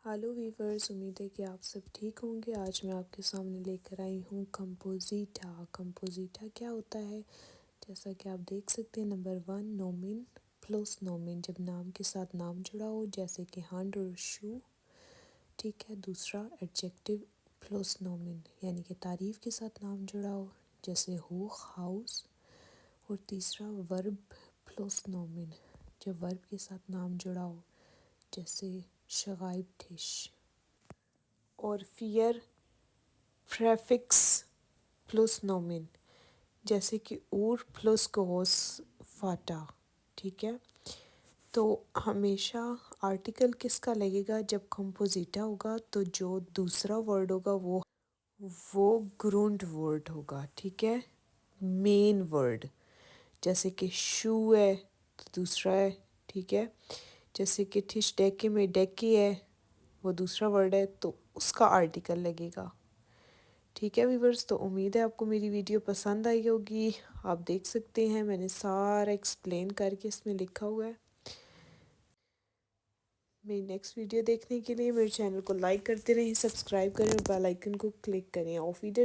Hello viewers, امید ہے کہ آپ سب ٹھیک ہوں گے۔ آج میں آپ کے سامنے لے کر آئی ہوں کمپوزیٹا۔ کمپوزیٹا کیا ہوتا ہے؟ جیسا کہ آپ دیکھ سکتے ہیں، نمبر 1 نومن پلس نومن، جب نام کے ساتھ نام جڑا ہو جیسے کہ ہینڈ اور شو، ٹھیک ہے۔ دوسرا ایڈجیکٹو پلس نومن، یعنی کہ تعریف کے ساتھ نام جڑا ہو جیسے ہوخ ہاؤس۔ اور تیسرا ورب پلس نومن، جب ورب کے ساتھ نام جڑا ہو جیسے شغائب ٹھش۔ اور فیئر پریفکس پلس نومن، جیسے کہ اور پلس کوس فاٹا، ٹھیک ہے۔ تو ہمیشہ آرٹیکل کس کا لگے گا؟ جب کمپوزیٹا ہوگا تو جو دوسرا ورڈ ہوگا وہ گرونڈ ورڈ ہوگا، ٹھیک ہے، مین ورڈ۔ جیسے کہ شو ہے تو دوسرا ہے، ٹھیک ہے۔ جیسے کہ ٹھش ڈیکے میں ڈیکی ہے، وہ دوسرا ورڈ ہے تو اس کا آرٹیکل لگے گا، ٹھیک ہے ویورز۔ تو امید ہے آپ کو میری ویڈیو پسند آئی ہوگی۔ آپ دیکھ سکتے ہیں میں نے سارا ایکسپلین کر کے اس میں لکھا ہوا ہے۔ میری نیکسٹ ویڈیو دیکھنے کے لیے میرے چینل کو لائک کرتے رہیں، سبسکرائب کریں اور بیل آئیکن کو کلک کریں۔ Of video